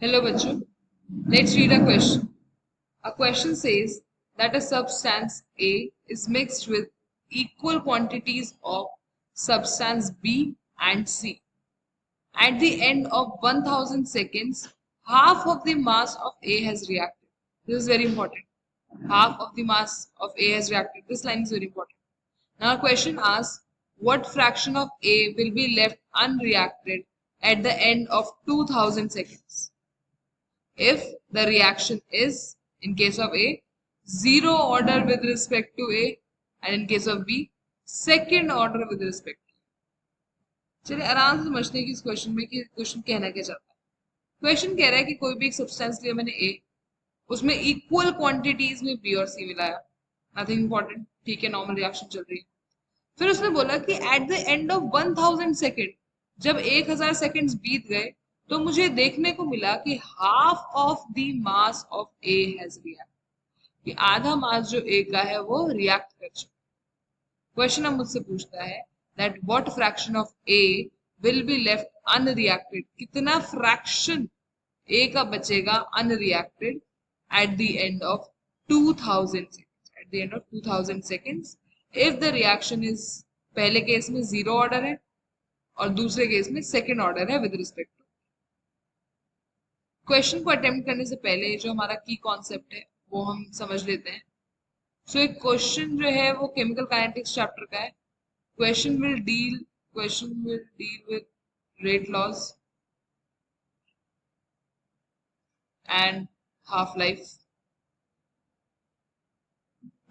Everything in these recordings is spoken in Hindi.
Hello, bachcho. Let's read a question. A question says that a substance A is mixed with equal quantities of substance B and C. At the end of 1000 seconds, half of the mass of A has reacted. This is very important. Half of the mass of A has reacted. This line is very important. Now, our question asks what fraction of A will be left unreacted at the end of 2000 seconds? If the reaction is, in case of A, zero order with respect to A, and in case of B, second order with respect to A. चलिए आराम से समझते हैं कि इस क्वेश्चन में कि क्वेश्चन कहना क्या चाहता है. क्वेश्चन कह रहा है कि कोई भी एक सब्सटेंस लिया मैंने A, उसमें इक्वल क्वांटिटीज में B और C मिलाया. नथिंग इंपॉर्टेंट, ठीक है, नॉर्मल रिएक्शन चल रही है. फिर उसने बोला कि at the end of 1000 second, जब 1000 सेकेंड्स बीत गए, तो मुझे देखने को मिला कि half of the mass of A has react, कि आधा मास जो ए का है वो रिएक्ट कर चुका. क्वेश्चन अब मुझसे पूछता है that what fraction of A will be left unreacted, कितना फ्रैक्शन ए का बचेगा unreacted at the end of 2000 seconds. At the end of 2000 seconds if the reaction is, पहले केस में जीरो ऑर्डर है और दूसरे केस में सेकेंड ऑर्डर है विद रिस्पेक्ट टू. क्वेश्चन को अटेम्प्ट करने से पहले जो हमारा की कॉन्सेप्ट है वो हम समझ लेते हैं. सो एक क्वेश्चन जो है वो केमिकल काइनेटिक्स चैप्टर का है. Question will deal with rate laws and half life.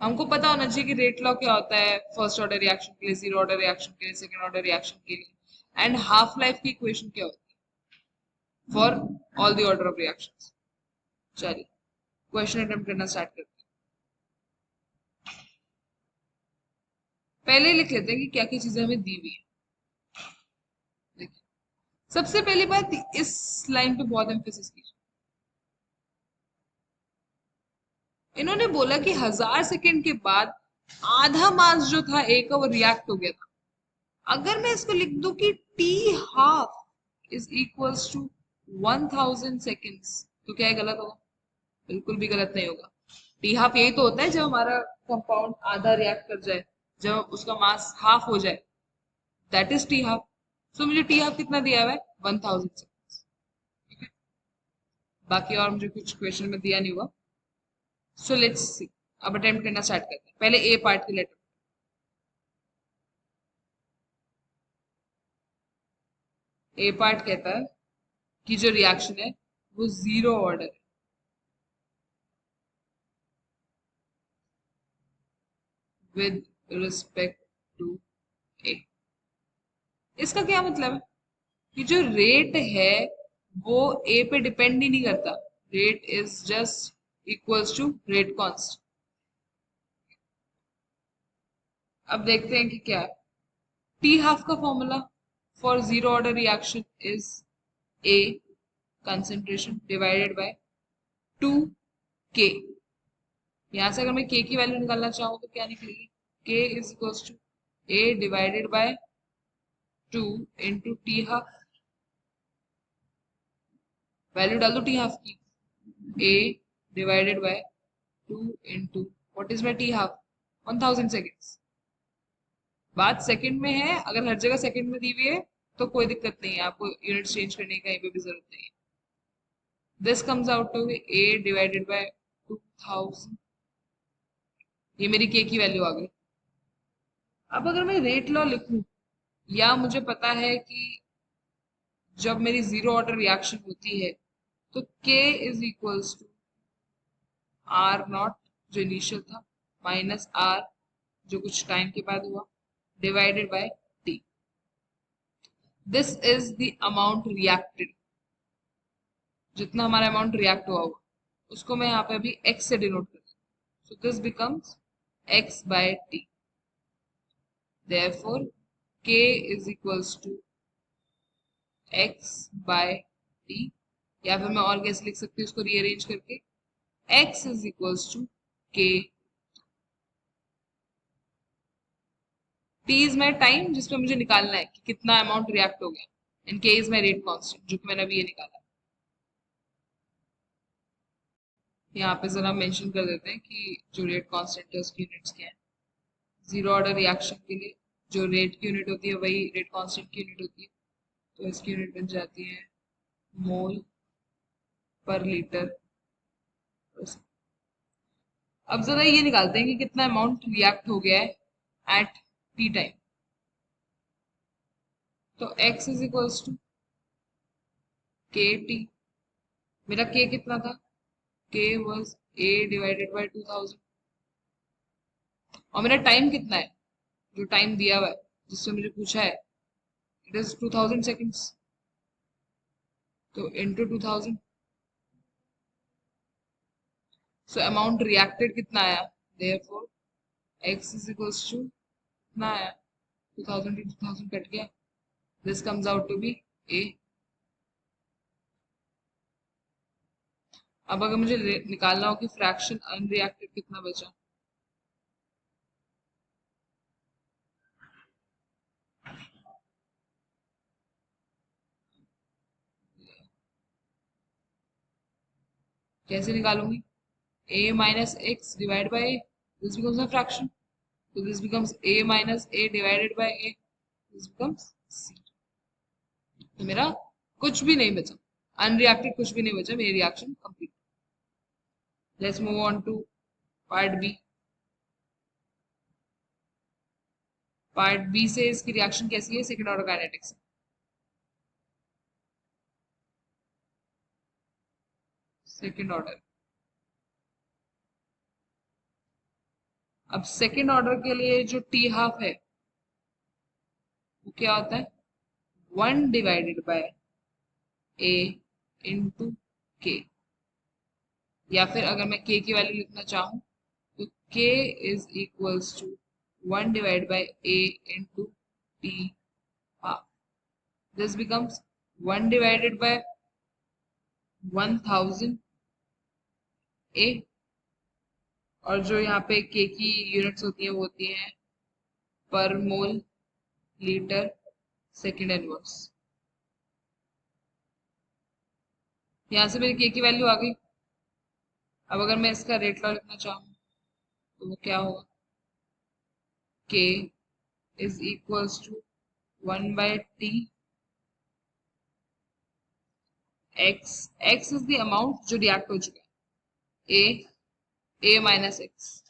हमको पता होना चाहिए कि रेट लॉ क्या होता है फर्स्ट ऑर्डर रिएक्शन के लिए, जीरो ऑर्डर रिएक्शन के लिए, सेकंड ऑर्डर रिएक्शन के लिए, एंड हाफ लाइफ की इक्वेशन क्या होती है for all the order of reactions. चलिए क्वेश्चन अटेम्प्ट करना स्टार्ट करते हैं. पहले लिख लेते हैं कि क्या क्या चीजें हमें दी हुई है. देखिए, सबसे पहली बात, इस लाइन पे बहुत एम्फेसिस कीजिए. इन्होंने बोला कि 1000 सेकेंड के बाद आधा मास जो था ए का वो रिएक्ट हो गया था. अगर मैं इसको लिख दूं कि T half is equals to 1000 seconds, तो क्या है, गलत होगा? बिल्कुल भी गलत नहीं होगा. टी हाफ यही तो होता है जब हमारा कंपाउंड आधा रिएक्ट कर जाए, जब उसका मास हाफ हो जाए, दैट इज टी हाफ. सो मुझे टी हाफ कितना दिया हुआ है? 1000 सेकेंड्स. ठीक है, बाकी और मुझे कुछ क्वेश्चन में दिया नहीं हुआ. सो लेट्स सी, अब अटेम्प्ट करना स्टार्ट करते हैं. पहले ए पार्ट के लेटर. ए पार्ट कहता है कि जो रिएक्शन है वो जीरो ऑर्डर है विद रिस्पेक्ट टू ए. इसका क्या मतलब है कि जो रेट है वो ए पे डिपेंड ही नहीं करता. Rate is just equals to rate constant. अब देखते हैं कि क्या है. टी हाफ का formula for zero order reaction is A concentration divided by 2k. यहां से अगर मैं k की वैल्यू निकालना चाहूँ तो क्या निकलेगी? k is equals to a divided by 2 into T half. Value डाल दो टी हाफ की, a divided by 2 into what is my T half? 1000 seconds. बात सेकंड में है, अगर हर जगह सेकंड में दी हुई है तो कोई दिक्कत नहीं है, आपको यूनिट चेंज करने की कहीं पे भी जरूरत नहीं है. This comes out to a divided by 2000. ये मेरी k की वैल्यू आ गई. अब अगर मैं रेट लॉ लिखूं, या मुझे पता है कि जब मेरी जीरो ऑर्डर रिएक्शन होती है तो k is equals to R naught जो इनिशियल था माइनस आर जो कुछ टाइम के बाद हुआ divided by T. This is the amount reacted. जितना हमारा अमाउंट रिएक्ट हुआ होगा उसको मैं यहाँ पे अभी x से डिनोट कर दूँ. So this becomes x by T. Therefore k is equals to x by T. या फिर मैं और कैसे लिख सकती हूँ उसको रीअरेंज करके, x is equals to k. t is my time जिसपे मुझे निकालना है कि कितना अमाउंट रिएक्ट हो गया, and k is my rate constant जो कि मैंने अभी ये निकाला. यहाँ पे जरा मेंशन कर देते हैं कि जो रेट कांस्टेंट है उसकी यूनिट्स क्या है। जीरो ऑर्डर रिएक्शन के लिए जो रेट की यूनिट होती है वही रेट कांस्टेंट की यूनिट होती है, तो इसकी यूनिट बन जाती है मोल पर लीटर। अब जरा ये निकालते हैं कि कितना अमाउंट रिएक्ट हो गया है एट टी टाइम। तो x इज इक्वल्स टू के टी। मेरा k कितना था, k was a divided by 2000। और मेरा टाइम कितना है, जो टाइम दिया हुआ है जिससे मुझे पूछा है, इट इज 2000 सेकेंड्स। तो इनटू 2000, सो अमाउंट रिएक्टेड कितना आया, therefore x is equals to कितना आया, 2000 to 2000 कट गया, this comes out to be a। अब अगर मुझे निकालना हो कि फ्रैक्शन अनरिएक्टेड कितना बचा, कैसे निकालूंगी, a minus x divided by a, this becomes a fraction, so this becomes a minus a divided by a, this becomes c। तो मेरा कुछ भी नहीं बचा, अनरिएक्टेड कुछ भी नहीं बचा, मेरी reaction complete. Let's move on to part B. Part B से इसकी रिएक्शन कैसी है, second order kinetics. Second order, अब सेकंड ऑर्डर के लिए जो टी हाफ है वो क्या होता है, 1 डिवाइडेड बाय a इंटू के, या फिर अगर मैं k की वैल्यू लिखना चाहूँ तो k is equals to 1 divide by a into T half. This becomes 1 divided by 1000 a, और जो यहाँ पे k की यूनिट्स होती हैं वो होती हैं पर मोल लीटर सेकेंड इनवर्स। यहाँ से मेरी k की वैल्यू आ गई। अब अगर मैं इसका रेट लॉ लिखना चाहूँ तो वो क्या होगा, k is equals to 1 by T x, x is the amount जो रिएक्ट हो चुका है, a minus x,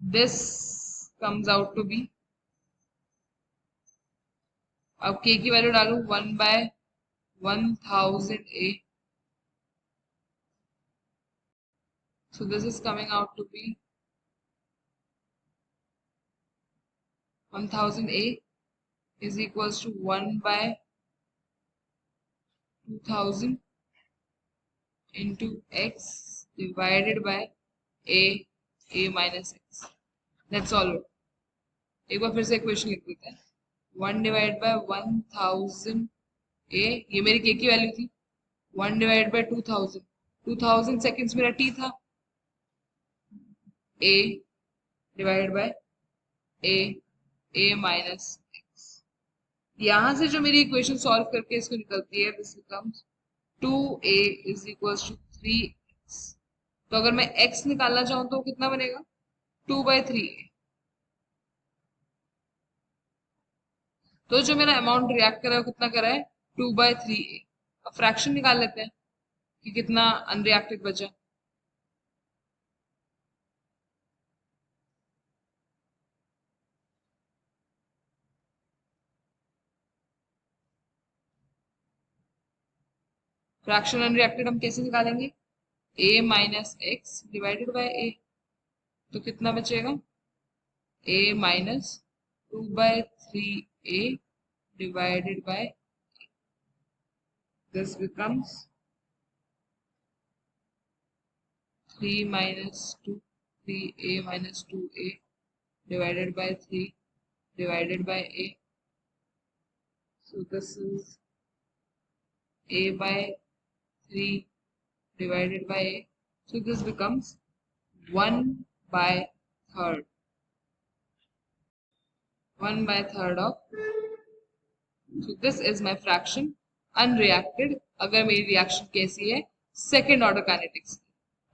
this comes out to be, अब k की वैल्यू डालू 1 bye 1000 a, so this is coming out to be 1000 a is equals to 1 by 2000 into x divided by a minus x। That's all। एक बार फिर से इक्वेशन लिख देते हैं, 1 डिवाइड बाय 1000 a, ये मेरी k की वैल्यू थी, 1 डिवाइड बाय 2000, 2000 सेकेंड्स मेरा t था, a divide by a minus x। यहां से जो मेरी इक्वेशन सॉल्व करके इसको निकलती है, this becomes 2a is equals to 3x। तो अगर मैं x निकालना चाहूं तो कितना बनेगा, 2/3a। तो जो मेरा अमाउंट रिएक्ट करा है वो कितना करा है, 2/3a। अब फ्रैक्शन निकाल लेते हैं कि कितना अनरिएक्टेड बचा। फ्रैक्शन अनरिएक्टेड हम कैसे निकालेंगे, a minus x divided by a, तो कितना बचेगा, a minus 2/3a divided by, this becomes 3 minus 2, 3a minus 2a divided by 3 divided by a, so this is a by 3 divided by a, so this becomes 1 by third, 1 by third of, so this is my fraction unreacted। अगर मेरी रिएक्शन कैसी है, सेकेंड ऑर्डर काइनेटिक्स की।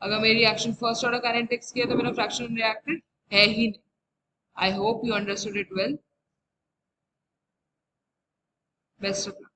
अगर मेरी रिएक्शन फर्स्ट ऑर्डर काइनेटिक्स की है तो मेरा फ्रैक्शन रिएक्टेड है ही नहीं। I hope you understood it well. Best of luck.